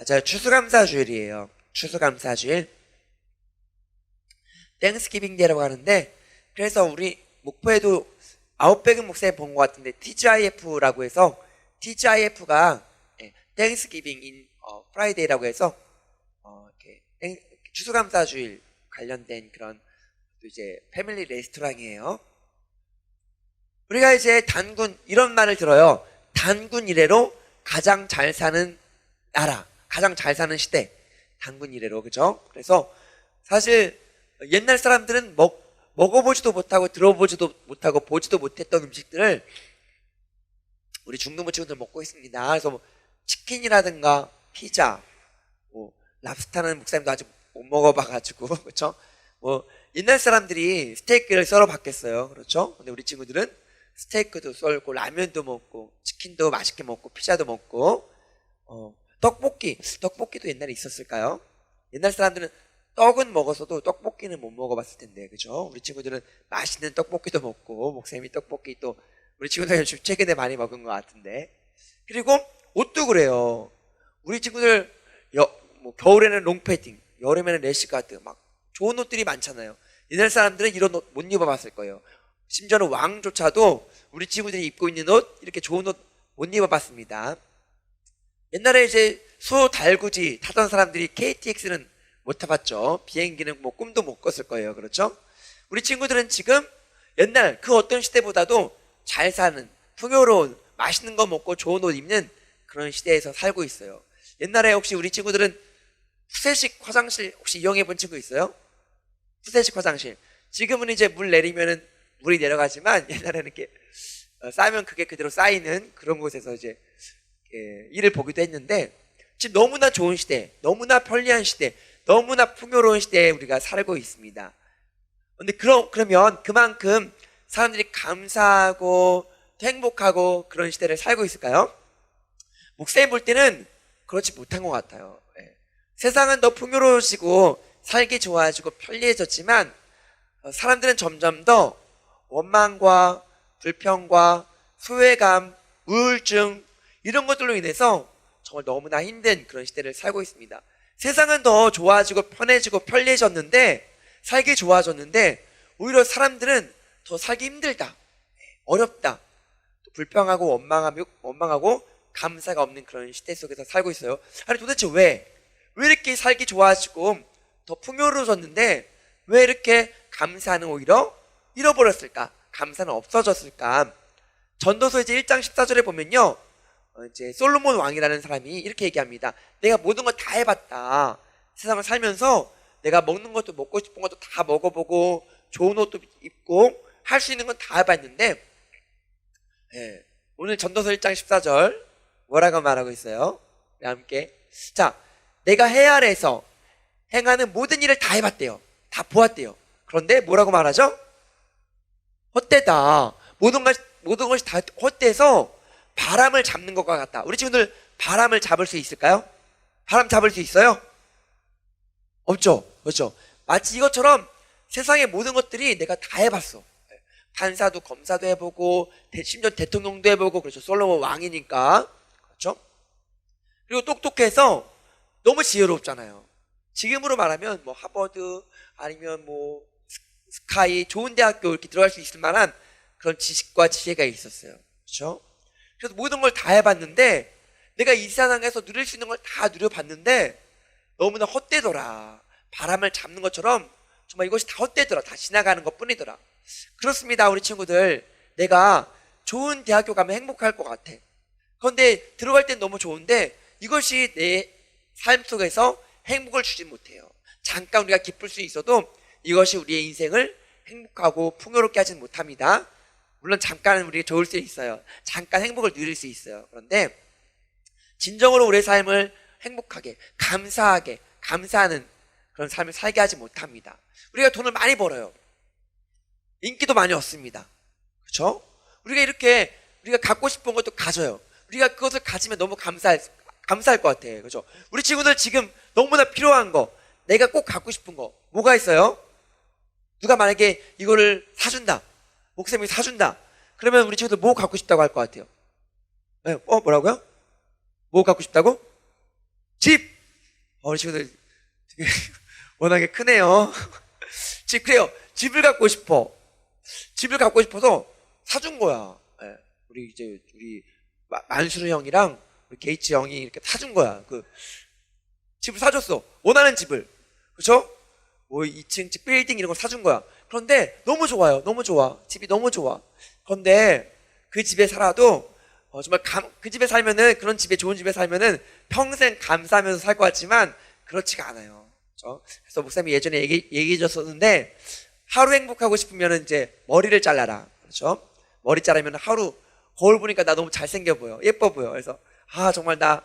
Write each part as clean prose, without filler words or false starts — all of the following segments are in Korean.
맞아요. 추수감사주일이에요. 추수감사주일. 땡스기빙 데이라고 하는데, 그래서 우리 목포에도 아웃백은 목사님 본 것 같은데 TGIF라고 해서 TGIF가 땡스기빙 인 프라이데이라고 해서 이렇게 추수감사주일 관련된 그런 또 이제 패밀리 레스토랑이에요. 우리가 이제 단군 이런 말을 들어요. 단군 이래로 가장 잘 사는 나라, 가장 잘 사는 시대, 단군 이래로. 그죠? 그래서 사실 옛날 사람들은 먹어보지도 못하고 들어보지도 못하고 보지도 못했던 음식들을 우리 중등부 친구들 먹고 있습니다. 그래서 뭐 치킨이라든가 피자, 뭐 랍스타는 목사님도 아직 못 먹어봐가지고 그렇죠? 뭐 옛날 사람들이 스테이크를 썰어 봤겠어요, 그렇죠? 근데 우리 친구들은 스테이크도 썰고 라면도 먹고 치킨도 맛있게 먹고 피자도 먹고 떡볶이도 옛날에 있었을까요? 옛날 사람들은 떡은 먹었어도 떡볶이는 못 먹어봤을 텐데, 그죠? 우리 친구들은 맛있는 떡볶이도 먹고, 목사님이 떡볶이 또 우리 친구들 최근에 많이 먹은 것 같은데. 그리고 옷도 그래요. 우리 친구들 뭐 겨울에는 롱패딩, 여름에는 래시가드, 막 좋은 옷들이 많잖아요. 옛날 사람들은 이런 옷 못 입어봤을 거예요. 심지어는 왕조차도 우리 친구들이 입고 있는 옷, 이렇게 좋은 옷 못 입어봤습니다. 옛날에 이제 소 달구지 타던 사람들이 KTX는 못 타봤죠. 비행기는 뭐 꿈도 못 꿨을 거예요. 그렇죠? 우리 친구들은 지금 옛날 그 어떤 시대보다도 잘 사는, 풍요로운, 맛있는 거 먹고 좋은 옷 입는 그런 시대에서 살고 있어요. 옛날에 혹시 우리 친구들은 푸세식 화장실 혹시 이용해 본 친구 있어요? 푸세식 화장실. 지금은 이제 물 내리면은 물이 내려가지만 옛날에는 이렇게 쌓이면 그게 그대로 쌓이는 그런 곳에서 이제 일을 보기도 했는데, 지금 너무나 좋은 시대, 너무나 편리한 시대, 너무나 풍요로운 시대에 우리가 살고 있습니다. 근데 그러면 그만큼 사람들이 감사하고 행복하고 그런 시대를 살고 있을까요? 목사님 볼 때는 그렇지 못한 것 같아요. 세상은 더 풍요로워지고 살기 좋아지고 편리해졌지만 사람들은 점점 더 원망과 불평과 소외감, 우울증 이런 것들로 인해서 정말 너무나 힘든 그런 시대를 살고 있습니다. 세상은 더 좋아지고 편해지고 편리해졌는데, 살기 좋아졌는데 오히려 사람들은 더 살기 힘들다, 어렵다, 또 불평하고 원망하고 감사가 없는 그런 시대 속에서 살고 있어요. 아니 도대체 왜 이렇게 살기 좋아지고 더 풍요로워졌는데 왜 이렇게 감사는 오히려 잃어버렸을까? 감사는 없어졌을까? 전도서 이제 1장 14절에 보면요, 이제 솔로몬 왕이라는 사람이 이렇게 얘기합니다. 내가 모든 걸 다 해봤다. 세상을 살면서 내가 먹는 것도 먹고 싶은 것도 다 먹어보고 좋은 옷도 입고 할 수 있는 건 다 해봤는데, 오늘 전도서 1장 14절 뭐라고 말하고 있어요? 우리 함께. 자, 내가 해 아래에서 행하는 모든 일을 다 해봤대요. 다 보았대요. 그런데 뭐라고 말하죠? 헛되다. 모든 것이 다 헛돼서 바람을 잡는 것과 같다. 우리 친구들 바람을 잡을 수 있을까요? 바람 잡을 수 있어요? 없죠. 그렇죠. 마치 이것처럼 세상의 모든 것들이 내가 다 해봤어. 판사도 검사도 해보고 심지어 대통령도 해보고, 그렇죠. 솔로몬 왕이니까. 그렇죠. 그리고 똑똑해서 너무 지혜롭잖아요. 지금으로 말하면 뭐 하버드 아니면 뭐 스카이 좋은 대학교 이렇게 들어갈 수 있을 만한 그런 지식과 지혜가 있었어요. 그렇죠. 그래서 모든 걸 다 해봤는데, 내가 이 세상에서 누릴 수 있는 걸 다 누려봤는데 너무나 헛되더라. 바람을 잡는 것처럼 정말 이것이 다 헛되더라. 다 지나가는 것 뿐이더라. 그렇습니다. 우리 친구들, 내가 좋은 대학교 가면 행복할 것 같아. 그런데 들어갈 땐 너무 좋은데 이것이 내 삶 속에서 행복을 주지 못해요. 잠깐 우리가 기쁠 수 있어도 이것이 우리의 인생을 행복하고 풍요롭게 하지는 못합니다. 물론 잠깐은 우리가 좋을 수 있어요. 잠깐 행복을 누릴 수 있어요. 그런데 진정으로 우리의 삶을 행복하게, 감사하게, 감사하는 그런 삶을 살게 하지 못합니다. 우리가 돈을 많이 벌어요. 인기도 많이 얻습니다. 그렇죠? 우리가 갖고 싶은 것도 가져요. 우리가 그것을 가지면 너무 감사할 것 같아요. 그렇죠? 우리 친구들 지금 너무나 필요한 거, 내가 꼭 갖고 싶은 거 뭐가 있어요? 누가 만약에 이거를 사준다, 목사님이 사준다, 그러면 우리 친구들 뭐 갖고 싶다고 할 것 같아요? 뭐라고요? 뭐 갖고 싶다고? 집! 우리 친구들 되게 워낙에 크네요. 그래요. 집을 갖고 싶어. 집을 갖고 싶어서 사준 거야. 예. 우리 만수르 형이랑 우리 게이츠 형이 이렇게 사준 거야. 집을 사줬어. 원하는 집을. 그렇죠? 뭐 2층 집 빌딩 이런 걸 사준 거야. 그런데 너무 좋아요. 너무 좋아. 집이 너무 좋아. 그런데 그 집에 살아도 정말 그 집에 살면은, 그런 집에, 좋은 집에 살면은 평생 감사하면서 살 것 같지만 그렇지가 않아요. 그렇죠? 그래서 목사님이 예전에 얘기해 줬었는데, 하루 행복하고 싶으면은 이제 머리를 잘라라. 그렇죠? 머리 자르면 하루 거울 보니까 나 너무 잘생겨 보여. 예뻐 보여. 그래서 정말 나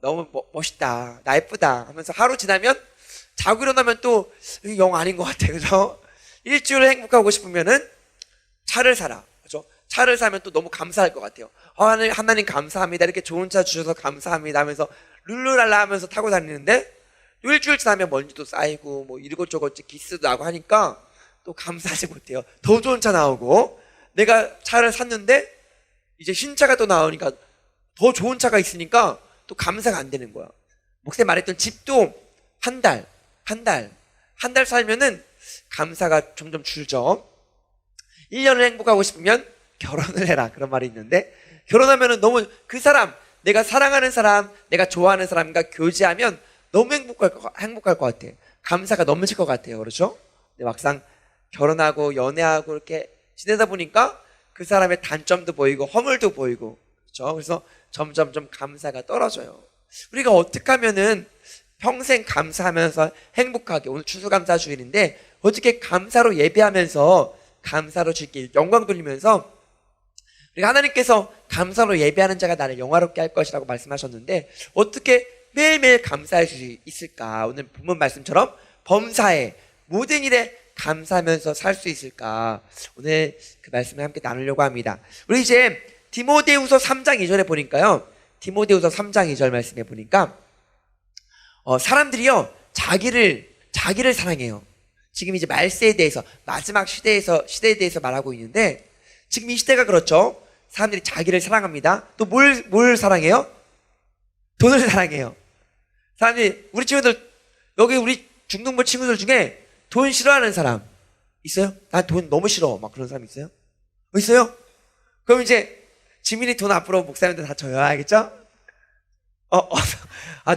너무 멋있다. 나 예쁘다 하면서 하루 지나면 자고 일어나면 또 영 아닌 것 같아. 그죠? 일주일 행복하고 싶으면은 차를 사라. 그죠? 차를 사면 또 너무 감사할 것 같아요. 하나님 감사합니다. 이렇게 좋은 차 주셔서 감사합니다 하면서 룰루랄라 하면서 타고 다니는데, 일주일 지나면 먼지도 쌓이고 뭐 이것저것 기스도 나고 하니까 또 감사하지 못해요. 더 좋은 차 나오고, 내가 차를 샀는데 이제 신차가 또 나오니까 더 좋은 차가 있으니까 또 감사가 안 되는 거야. 목사님 말했던 집도 한 달 살면은 감사가 점점 줄죠. 1년을 행복하고 싶으면 결혼을 해라. 그런 말이 있는데, 결혼하면은 너무 그 사람, 내가 사랑하는 사람, 내가 좋아하는 사람과 교제하면 너무 행복할 것 같아. 감사가 넘칠 것 같아요. 그렇죠? 근데 막상 결혼하고 연애하고 이렇게 지내다 보니까 그 사람의 단점도 보이고 허물도 보이고, 그렇죠? 그래서 점점점 감사가 떨어져요. 우리가 어떻게 하면은 평생 감사하면서 행복하게, 오늘 추수감사 주일인데 어떻게 감사로 예배하면서 감사로 주께 영광 돌리면서, 우리가 하나님께서 감사로 예배하는 자가 나를 영화롭게 할 것이라고 말씀하셨는데 어떻게 매일매일 감사할 수 있을까? 오늘 본문 말씀처럼 범사에 모든 일에 감사하면서 살 수 있을까? 오늘 그 말씀을 함께 나누려고 합니다. 우리 이제 디모데후서 3장 2절에 보니까요, 디모데후서 3장 2절 말씀에 보니까 사람들이요 자기를 사랑해요. 지금 이제 말세에 대해서, 마지막 시대에 대해서 말하고 있는데, 지금 이 시대가 그렇죠. 사람들이 자기를 사랑합니다. 또 뭘 사랑해요? 돈을 사랑해요. 사람들이, 우리 친구들, 여기 우리 중등부 친구들 중에 돈 싫어하는 사람 있어요? 나 돈 너무 싫어. 막 그런 사람 있어요? 있어요? 그럼 이제 지민이 돈 앞으로 목사님들 다 줘요. 알겠죠?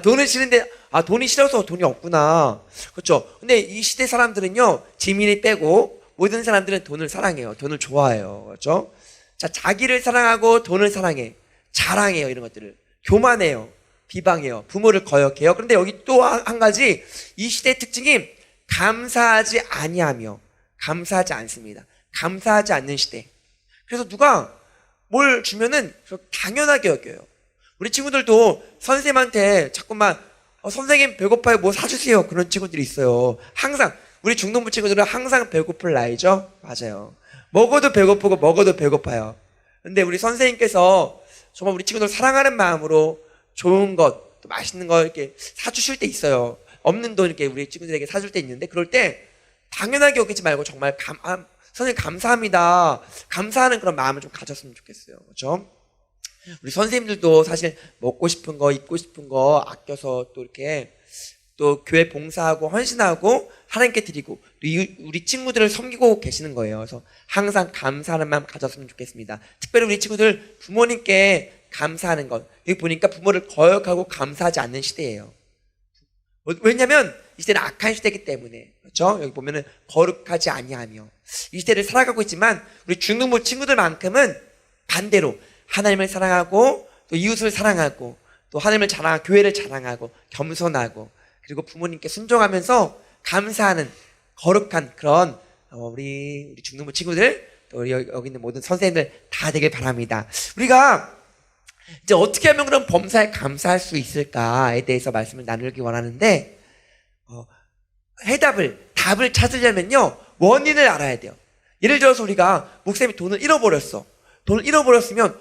돈은 싫은데, 돈이 싫어서 돈이 없구나. 그렇죠? 근데 이 시대 사람들은요, 지민이 빼고 모든 사람들은 돈을 사랑해요. 돈을 좋아해요. 그렇죠? 자, 자기를 사랑하고 돈을 사랑해. 자랑해요. 이런 것들을. 교만해요. 비방해요. 부모를 거역해요. 그런데 여기 또 한 가지, 이 시대의 특징이 감사하지 아니하며, 감사하지 않습니다. 감사하지 않는 시대. 그래서 누가 뭘 주면은 당연하게 여겨요. 우리 친구들도 선생님한테 자꾸만 선생님 배고파요, 뭐 사주세요, 그런 친구들이 있어요. 항상 우리 중등부 친구들은 항상 배고플 나이죠. 맞아요. 먹어도 배고프고 먹어도 배고파요. 근데 우리 선생님께서 정말 우리 친구들 사랑하는 마음으로 좋은 것, 또 맛있는 거 이렇게 사주실 때 있어요. 없는 돈 이렇게 우리 친구들에게 사줄 때 있는데, 그럴 때 당연하게 여기지 말고 정말 선생님 감사합니다, 감사하는 그런 마음을 좀 가졌으면 좋겠어요. 그렇죠? 우리 선생님들도 사실 먹고 싶은 거, 입고 싶은 거 아껴서 또 이렇게 또 교회 봉사하고 헌신하고 하나님께 드리고 우리 친구들을 섬기고 계시는 거예요. 그래서 항상 감사하는 마음 가졌으면 좋겠습니다. 특별히 우리 친구들 부모님께 감사하는 것, 여기 보니까 부모를 거역하고 감사하지 않는 시대예요. 왜냐하면 이 시대는 악한 시대이기 때문에. 그렇죠? 여기 보면은 거룩하지 아니하며, 이 시대를 살아가고 있지만 우리 중등부 친구들만큼은 반대로 하나님을 사랑하고 또 이웃을 사랑하고 또 하나님을 자랑하고 교회를 자랑하고 겸손하고, 그리고 부모님께 순종하면서 감사하는 거룩한 그런 우리 중등부 친구들, 또 우리 여기 있는 모든 선생님들 다 되길 바랍니다. 우리가 이제 어떻게 하면 그런 범사에 감사할 수 있을까에 대해서 말씀을 나누기 원하는데, 답을 찾으려면요, 원인을 알아야 돼요. 예를 들어서 우리가 목사님이 돈을 잃어버렸어. 돈을 잃어버렸으면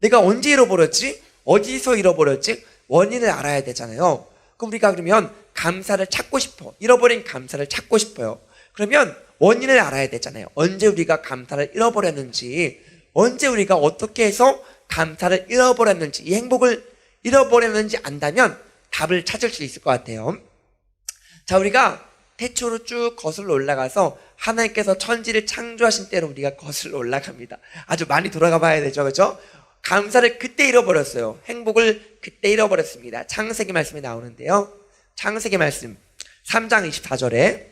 내가 언제 잃어버렸지? 어디서 잃어버렸지? 원인을 알아야 되잖아요. 그럼 우리가 그러면 감사를 찾고 싶어. 잃어버린 감사를 찾고 싶어요. 그러면 원인을 알아야 되잖아요. 언제 우리가 감사를 잃어버렸는지, 언제 우리가 어떻게 해서 감사를 잃어버렸는지, 이 행복을 잃어버렸는지 안다면 답을 찾을 수 있을 것 같아요. 자, 우리가 태초로 쭉 거슬러 올라가서 하나님께서 천지를 창조하신 때로 우리가 거슬러 올라갑니다. 아주 많이 돌아가 봐야 되죠. 그렇죠? 감사를 그때 잃어버렸어요. 행복을 그때 잃어버렸습니다. 창세기 말씀에 나오는데요. 창세기 말씀 3장 24절에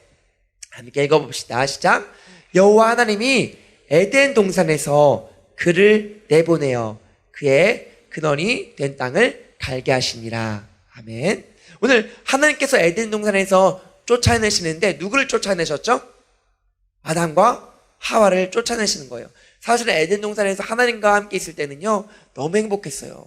함께 읽어봅시다. 시작. 여호와 하나님이 에덴 동산에서 그를 내보내어 그의 근원이 된 땅을 갈게 하시니라. 아멘. 오늘 하나님께서 에덴 동산에서 쫓아내시는데 누구를 쫓아내셨죠? 아담과 하와를 쫓아내시는 거예요. 사실은 에덴 동산에서 하나님과 함께 있을 때는요, 너무 행복했어요.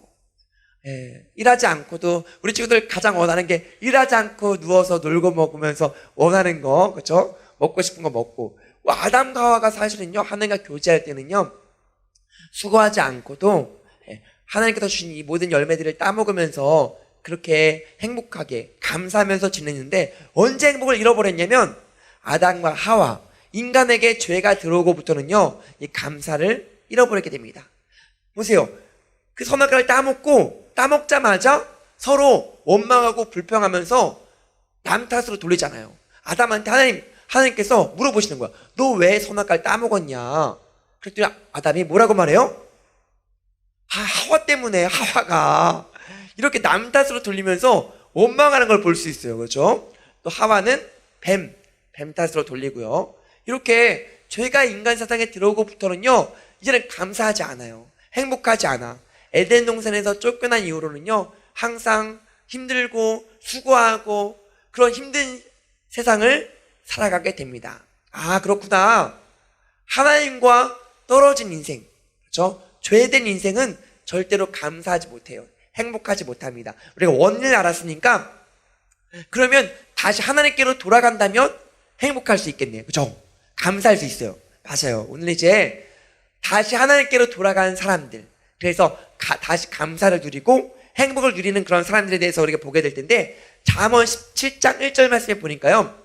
일하지 않고도, 우리 친구들 가장 원하는 게 일하지 않고 누워서 놀고 먹으면서 원하는 거, 그렇죠? 먹고 싶은 거 먹고. 아담과 하와가 사실은요, 하나님과 교제할 때는요, 수고하지 않고도 하나님께서 주신 이 모든 열매들을 따먹으면서 그렇게 행복하게 감사하면서 지내는데, 언제 행복을 잃어버렸냐면 아담과 하와, 인간에게 죄가 들어오고부터는요, 이 감사를 잃어버리게 됩니다. 보세요. 그 선악과를 따먹자마자 서로 원망하고 불평하면서 남 탓으로 돌리잖아요. 아담한테 하나님께서 물어보시는 거야. 너 왜 선악과를 따먹었냐? 그랬더니 아담이 뭐라고 말해요? 하와 때문에, 하와가. 이렇게 남 탓으로 돌리면서 원망하는 걸 볼 수 있어요. 그렇죠? 또 하와는 뱀 탓으로 돌리고요. 이렇게 죄가 인간 세상에 들어오고부터는요, 이제는 감사하지 않아요. 행복하지 않아. 에덴 동산에서 쫓겨난 이후로는요, 항상 힘들고 수고하고 그런 힘든 세상을 살아가게 됩니다. 아, 그렇구나. 하나님과 떨어진 인생, 그렇죠? 죄된 인생은 절대로 감사하지 못해요. 행복하지 못합니다. 우리가 원인을 알았으니까, 그러면 다시 하나님께로 돌아간다면 행복할 수 있겠네요. 그렇죠? 감사할 수 있어요. 맞아요. 오늘 이제 다시 하나님께로 돌아간 사람들, 그래서 다시 감사를 누리고 행복을 누리는 그런 사람들에 대해서 우리가 보게 될 텐데, 잠언 17장 1절 말씀에 보니까요,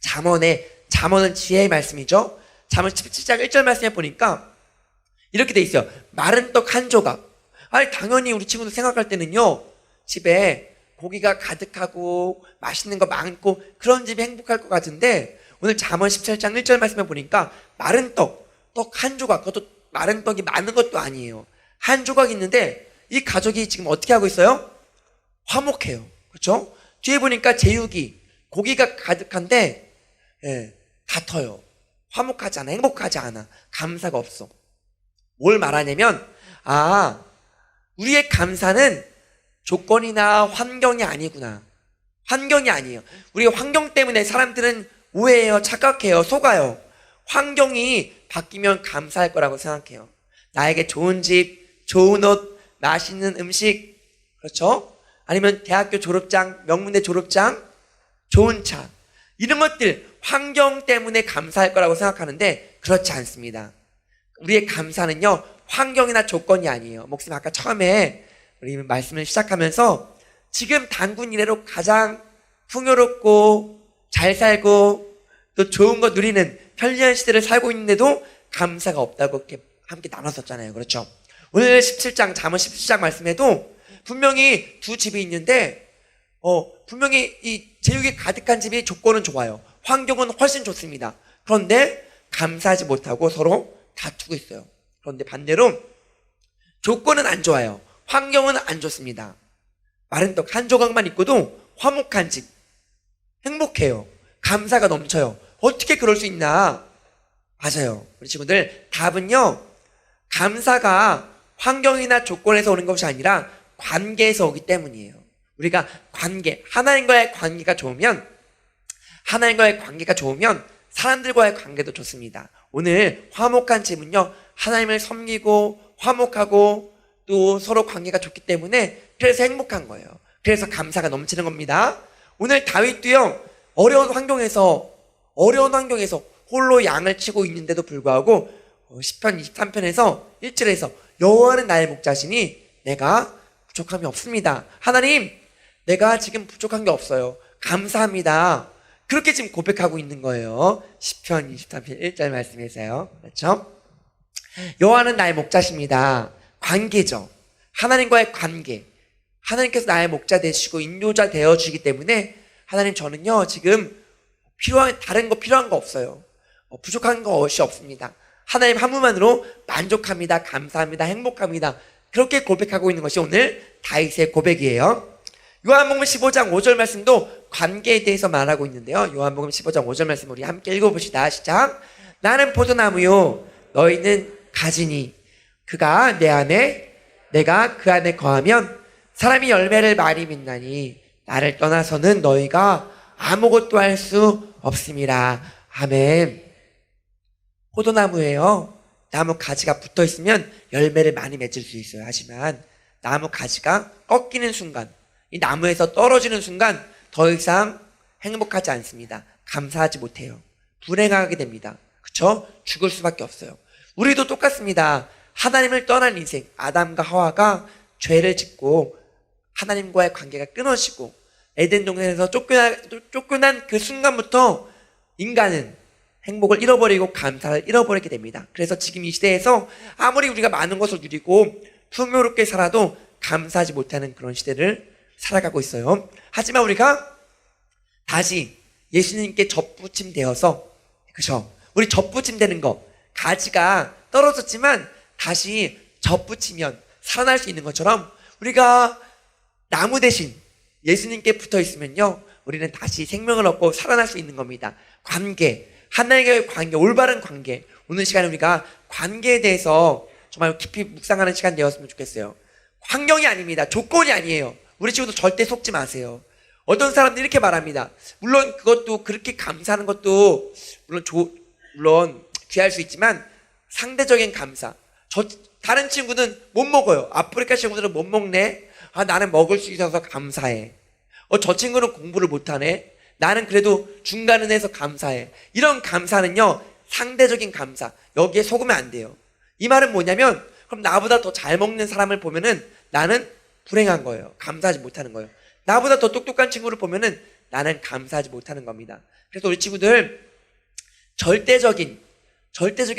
잠언은 지혜의 말씀이죠. 잠언 17장 1절 말씀에 보니까 이렇게 돼 있어요. 마른 떡 한 조각. 아니, 당연히 우리 친구들 생각할 때는요, 집에 고기가 가득하고 맛있는 거 많고 그런 집이 행복할 것 같은데, 오늘 잠언 17장 1절 말씀에 보니까 마른 떡 한 조각, 그것도 마른 떡이 많은 것도 아니에요. 한 조각 있는데 이 가족이 지금 어떻게 하고 있어요? 화목해요. 그렇죠? 뒤에 보니까 제육이, 고기가 가득한데 다퉈요. 화목하지 않아. 행복하지 않아. 감사가 없어. 뭘 말하냐면, 우리의 감사는 조건이나 환경이 아니구나. 환경이 아니에요. 우리가 환경 때문에 사람들은 오해해요, 착각해요, 속아요. 환경이 바뀌면 감사할 거라고 생각해요. 나에게 좋은 집, 좋은 옷, 맛있는 음식, 그렇죠? 아니면 대학교 졸업장, 명문대 졸업장, 좋은 차, 이런 것들, 환경 때문에 감사할 거라고 생각하는데 그렇지 않습니다. 우리의 감사는요, 환경이나 조건이 아니에요. 목사님 아까 처음에 우리 말씀을 시작하면서 지금 단군 이래로 가장 풍요롭고 잘 살고 또 좋은 거 누리는 편리한 시대를 살고 있는데도 감사가 없다고 이렇게 함께 나눴었잖아요. 그렇죠? 오늘 잠언 17장 말씀에도 분명히 두 집이 있는데 분명히 이 제육이 가득한 집이 조건은 좋아요. 환경은 훨씬 좋습니다. 그런데 감사하지 못하고 서로 다투고 있어요. 그런데 반대로 조건은 안 좋아요. 환경은 안 좋습니다. 마른 떡 한 조각만 있고도 화목한 집, 행복해요. 감사가 넘쳐요. 어떻게 그럴 수 있나? 맞아요. 우리 친구들, 답은요, 감사가 환경이나 조건에서 오는 것이 아니라 관계에서 오기 때문이에요. 우리가 하나님과의 관계가 좋으면 사람들과의 관계도 좋습니다. 오늘 화목한 집은요, 하나님을 섬기고 화목하고 또 서로 관계가 좋기 때문에 그래서 행복한 거예요. 그래서 감사가 넘치는 겁니다. 오늘 다윗도요, 어려운 환경에서 홀로 양을 치고 있는데도 불구하고 시편 23편에서 1절에서 여호와는 나의 목자시니 내가 부족함이 없습니다. 하나님, 내가 지금 부족한 게 없어요. 감사합니다. 그렇게 지금 고백하고 있는 거예요. 시편 23편 1절 말씀에서요. 그렇죠? 여호와는 나의 목자십니다. 관계죠. 하나님과의 관계. 하나님께서 나의 목자 되시고 인도자 되어주기 때문에 하나님 저는요 지금 다른 거 필요한 거 없어요. 부족한 것이 없습니다. 하나님 한 분만으로 만족합니다. 감사합니다. 행복합니다. 그렇게 고백하고 있는 것이 오늘 다윗의 고백이에요. 요한복음 15장 5절 말씀도 관계에 대해서 말하고 있는데요. 요한복음 15장 5절 말씀 우리 함께 읽어봅시다. 시작. 나는 포도나무요 너희는 가지니 그가 내 안에 내가 그 안에 거하면 사람이 열매를 많이 맺나니 나를 떠나서는 너희가 아무것도 할 수 없음이라. 아멘. 포도나무예요. 나무 가지가 붙어 있으면 열매를 많이 맺을 수 있어요. 하지만 나무 가지가 꺾이는 순간, 이 나무에서 떨어지는 순간 더 이상 행복하지 않습니다. 감사하지 못해요. 불행하게 됩니다. 그쵸? 죽을 수밖에 없어요. 우리도 똑같습니다. 하나님을 떠난 인생, 아담과 하와가 죄를 짓고 하나님과의 관계가 끊어지고 에덴 동산에서 쫓겨난 그 순간부터 인간은 행복을 잃어버리고 감사를 잃어버리게 됩니다. 그래서 지금 이 시대에서 아무리 우리가 많은 것을 누리고 풍요롭게 살아도 감사하지 못하는 그런 시대를 살아가고 있어요. 하지만 우리가 다시 예수님께 접붙임 되어서, 그죠? 우리 접붙임 되는 거, 가지가 떨어졌지만 다시 접붙이면 살아날 수 있는 것처럼 우리가 나무 대신 예수님께 붙어 있으면요, 우리는 다시 생명을 얻고 살아날 수 있는 겁니다. 관계, 하나님과의 관계, 올바른 관계. 오늘 시간에 우리가 관계에 대해서 정말 깊이 묵상하는 시간 되었으면 좋겠어요. 환경이 아닙니다. 조건이 아니에요. 우리 친구도 절대 속지 마세요. 어떤 사람들이 이렇게 말합니다. 물론 그것도 그렇게 감사하는 것도 물론 귀할 수 있지만 상대적인 감사. 다른 친구는 못 먹어요. 아프리카 친구들은 못 먹네. 나는 먹을 수 있어서 감사해. 저 친구는 공부를 못하네. 나는 그래도 중간은 해서 감사해. 이런 감사는요, 상대적인 감사. 여기에 속으면 안 돼요. 이 말은 뭐냐면, 그럼 나보다 더 잘 먹는 사람을 보면은 나는 불행한 거예요. 감사하지 못하는 거예요. 나보다 더 똑똑한 친구를 보면은 나는 감사하지 못하는 겁니다. 그래서 우리 친구들, 절대적인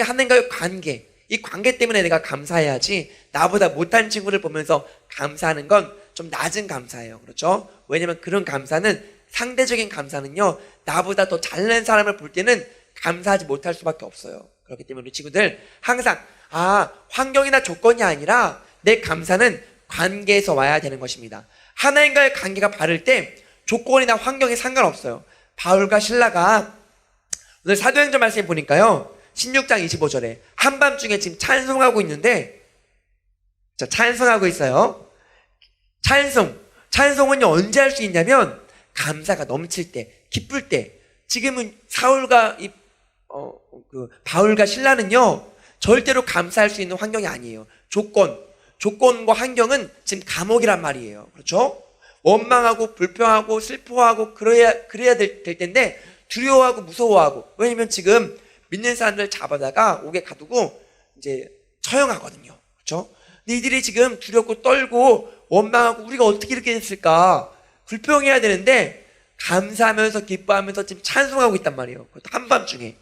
하나님과의 관계, 이 관계 때문에 내가 감사해야지, 나보다 못한 친구를 보면서 감사하는 건 좀 낮은 감사예요. 그렇죠? 왜냐면 그런 감사는, 상대적인 감사는요, 나보다 더 잘난 사람을 볼 때는 감사하지 못할 수밖에 없어요. 그렇기 때문에 우리 친구들 항상 환경이나 조건이 아니라 내 감사는 관계에서 와야 되는 것입니다. 하나님과의 관계가 바를 때 조건이나 환경에 상관없어요. 바울과 신라가 오늘 사도행전 말씀에 보니까요, 16장 25절에 한밤중에 지금 찬송하고 있는데, 찬송하고 있어요. 찬송은요, 언제 할 수 있냐면 감사가 넘칠 때, 기쁠 때. 지금은 바울과 신라는요, 절대로 감사할 수 있는 환경이 아니에요. 조건과 환경은 지금 감옥이란 말이에요. 그렇죠? 원망하고 불평하고 슬퍼하고 그래야 될 텐데 두려워하고 무서워하고. 왜냐면 지금 믿는 사람들 잡아다가 옥에 가두고 이제 처형하거든요. 그렇죠? 근데 이들이 지금 두렵고 떨고 원망하고 우리가 어떻게 이렇게 됐을까? 불평해야 되는데 감사하면서 기뻐하면서 지금 찬송하고 있단 말이에요. 그것도 한밤중에.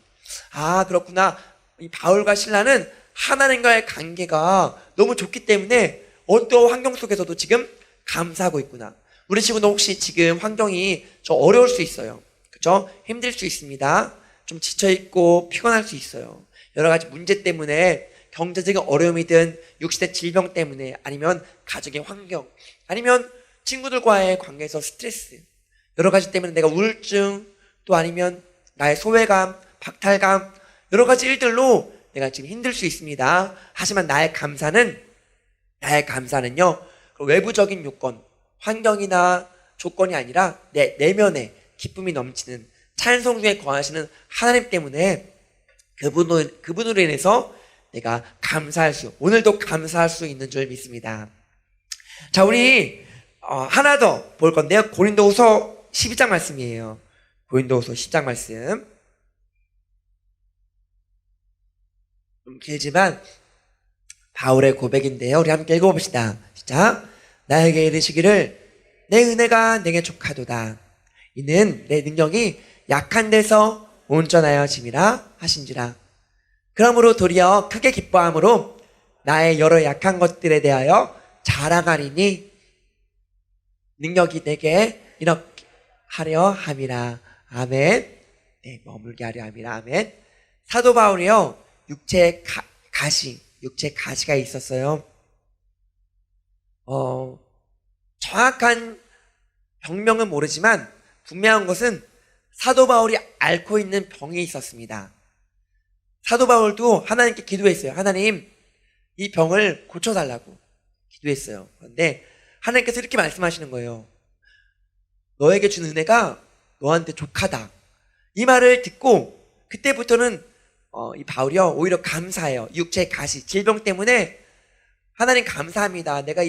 그렇구나. 이 바울과 신라는 하나님과의 관계가 너무 좋기 때문에 어떠한 환경 속에서도 지금 감사하고 있구나. 우리 친구는 혹시 지금 환경이 좀 어려울 수 있어요. 그렇죠? 힘들 수 있습니다. 좀 지쳐있고 피곤할 수 있어요. 여러 가지 문제 때문에, 경제적인 어려움이든 육신의 질병 때문에, 아니면 가족의 환경, 아니면 친구들과의 관계에서 스트레스, 여러 가지 때문에 내가 우울증, 또 아니면 나의 소외감, 박탈감, 여러 가지 일들로 내가 지금 힘들 수 있습니다. 하지만 나의 감사는요, 외부적인 요건, 환경이나 조건이 아니라 내 내면에 기쁨이 넘치는 찬송 중에 거하시는 하나님 때문에 그분으로 인해서 내가 오늘도 감사할 수 있는 줄 믿습니다. 자, 우리 하나 더 볼 건데요. 고린도후서 12장 말씀이에요. 고린도후서 10장 말씀. 좀 길지만 바울의 고백인데요. 우리 함께 읽어봅시다. 시작. 나에게 이르시기를 내 은혜가 내게 족하도다. 이는 내 능력이 약한 데서 온전하여 짐이라 하신지라. 그러므로 도리어 크게 기뻐함으로 나의 여러 약한 것들에 대하여 자랑하리니. 능력이 내게 이렇게 하려 함이라. 아멘. 네, 머물게 하려 함이라. 아멘. 사도 바울이요, 육체에 가시가 있었어요. 정확한 병명은 모르지만 분명한 것은 사도 바울이 앓고 있는 병이 있었습니다. 사도 바울도 하나님께 기도했어요. 하나님, 이 병을 고쳐달라고 기도했어요. 그런데 하나님께서 이렇게 말씀하시는 거예요. 너에게 준 은혜가 너한테 족하다. 이 말을 듣고 그때부터는 이 바울이요, 오히려 감사해요. 육체의 가시, 질병 때문에 하나님 감사합니다. 내가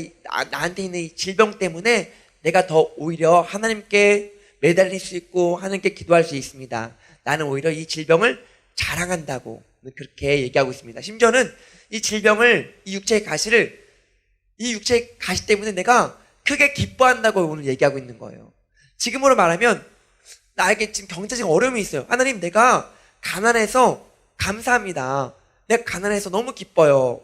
나한테 있는 이 질병 때문에 내가 더 오히려 하나님께 매달릴 수 있고 하나님께 기도할 수 있습니다. 나는 오히려 이 질병을 자랑한다고 그렇게 얘기하고 있습니다. 심지어는 이 질병을, 이 육체의 가시 때문에 내가 크게 기뻐한다고 오늘 얘기하고 있는 거예요. 지금으로 말하면 나에게 지금 경제적 어려움이 있어요. 하나님, 내가 가난해서 감사합니다. 내가 가난해서 너무 기뻐요.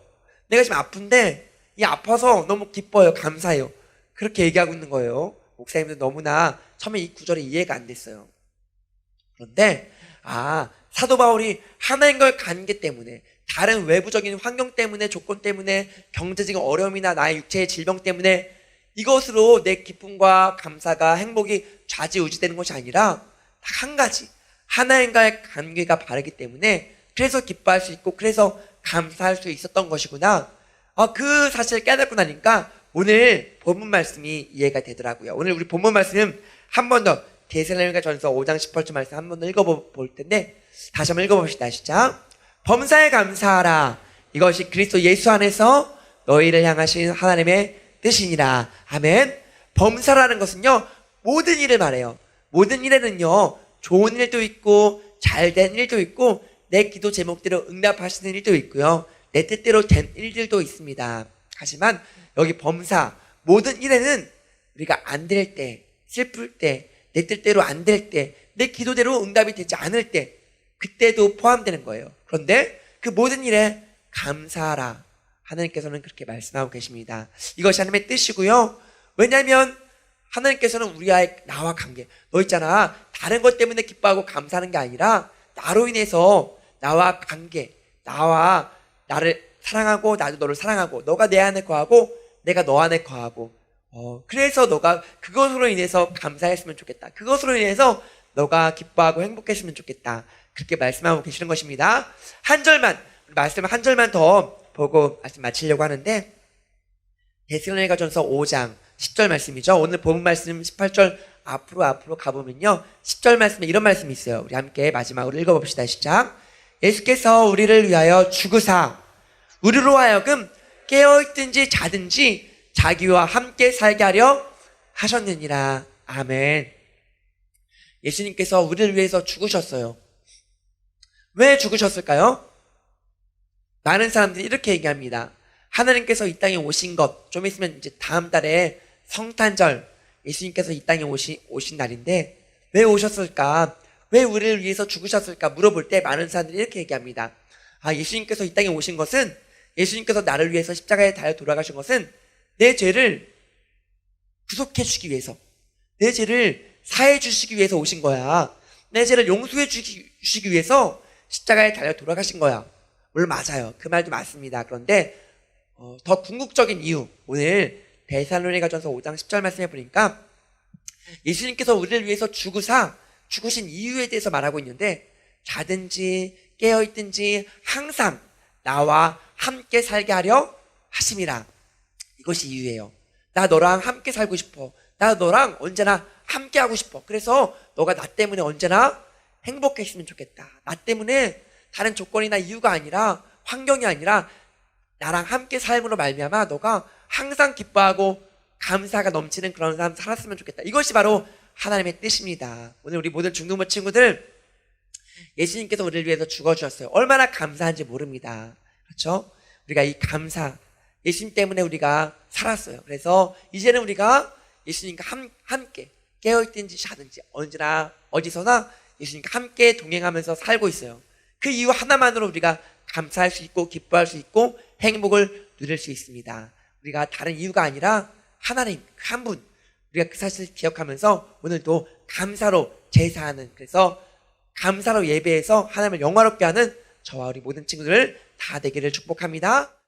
내가 지금 아픈데 이 아파서 너무 기뻐요. 감사해요. 그렇게 얘기하고 있는 거예요. 목사님들 너무나 처음에 이 구절이 이해가 안 됐어요. 그런데 사도 바울이 하나님과의 관계 때문에, 다른 외부적인 환경 때문에, 조건 때문에, 경제적인 어려움이나 나의 육체의 질병 때문에 이것으로 내 기쁨과 감사가, 행복이 좌지우지되는 것이 아니라 딱 한 가지, 하나님과의 관계가 바르기 때문에 그래서 기뻐할 수 있고 그래서 감사할 수 있었던 것이구나. 그 사실을 깨닫고 나니까 오늘 본문 말씀이 이해가 되더라고요. 오늘 우리 본문 말씀 한 번 더 데살로니가전서 5장 18절 말씀 한 번 더 읽어볼 텐데, 다시 한번 읽어봅시다. 시작. 범사에 감사하라. 이것이 그리스도 예수 안에서 너희를 향하신 하나님의 뜻이니라. 아멘. 범사라는 것은요, 모든 일을 말해요. 모든 일에는요, 좋은 일도 있고 잘된 일도 있고 내 기도 제목대로 응답하시는 일도 있고요, 내 뜻대로 된 일들도 있습니다. 하지만 여기 범사, 모든 일에는 우리가 안 될 때, 슬플 때, 내 뜻대로 안 될 때, 내 기도대로 응답이 되지 않을 때, 그때도 포함되는 거예요. 그런데 그 모든 일에 감사하라. 하나님께서는 그렇게 말씀하고 계십니다. 이것이 하나님의 뜻이고요. 왜냐하면 하나님께서는 나와 관계, 너 있잖아, 다른 것 때문에 기뻐하고 감사하는 게 아니라 나로 인해서 나와 관계, 나를 사랑하고 나도 너를 사랑하고, 너가 내 안에 거하고 내가 너 안에 거하고, 그래서 너가 그것으로 인해서 감사했으면 좋겠다. 그것으로 인해서 너가 기뻐하고 행복했으면 좋겠다. 그렇게 말씀하고 계시는 것입니다. 말씀 한 절만 더 보고 말씀 마치려고 하는데, 데살로니가전서 5장 10절 말씀이죠. 오늘 본문 말씀 18절 앞으로 가보면요, 10절 말씀에 이런 말씀이 있어요. 우리 함께 마지막으로 읽어봅시다. 시작. 예수께서 우리를 위하여 죽으사 우리로 하여금 깨어있든지 자든지 자기와 함께 살게 하려 하셨느니라. 아멘. 예수님께서 우리를 위해서 죽으셨어요. 왜 죽으셨을까요? 많은 사람들이 이렇게 얘기합니다. 하나님께서 이 땅에 오신 것, 좀 있으면 이제 다음 달에 성탄절, 예수님께서 이 땅에 오신 날인데 왜 오셨을까? 왜 우리를 위해서 죽으셨을까? 물어볼 때 많은 사람들이 이렇게 얘기합니다. 예수님께서 이 땅에 오신 것은, 예수님께서 나를 위해서 십자가에 달려 돌아가신 것은 내 죄를 구속해 주시기 위해서, 내 죄를 사해 주시기 위해서 오신 거야. 내 죄를 용서해 주시기 위해서 십자가에 달려 돌아가신 거야. 물론 맞아요. 그 말도 맞습니다. 그런데 더 궁극적인 이유, 오늘 데살로니가전서 5장 10절 말씀해 보니까 예수님께서 우리를 위해서 죽으신 이유에 대해서 말하고 있는데, 자든지 깨어있든지 항상 나와 함께 살게 하려 하심이라. 이것이 이유예요. 나 너랑 함께 살고 싶어. 나 너랑 언제나 함께 하고 싶어. 그래서 너가 나 때문에 언제나 행복했으면 좋겠다. 나 때문에 다른 조건이나 이유가 아니라, 환경이 아니라 나랑 함께 삶으로 말미암아 너가 항상 기뻐하고 감사가 넘치는 그런 삶 살았으면 좋겠다. 이것이 바로 하나님의 뜻입니다. 오늘 우리 모든 중등부 친구들, 예수님께서 우리를 위해서 죽어주셨어요. 얼마나 감사한지 모릅니다. 그렇죠? 우리가 이 감사, 예수님 때문에 우리가 살았어요. 그래서 이제는 우리가 예수님과 함께 깨어있든지 자든지 언제나 어디서나 예수님과 함께 동행하면서 살고 있어요. 그 이유 하나만으로 우리가 감사할 수 있고 기뻐할 수 있고 행복을 누릴 수 있습니다. 우리가 다른 이유가 아니라 하나님 한 분, 우리가 그 사실을 기억하면서 오늘도 감사로 제사하는, 그래서 감사로 예배해서 하나님을 영화롭게 하는 저와 우리 모든 친구들 다 되기를 축복합니다.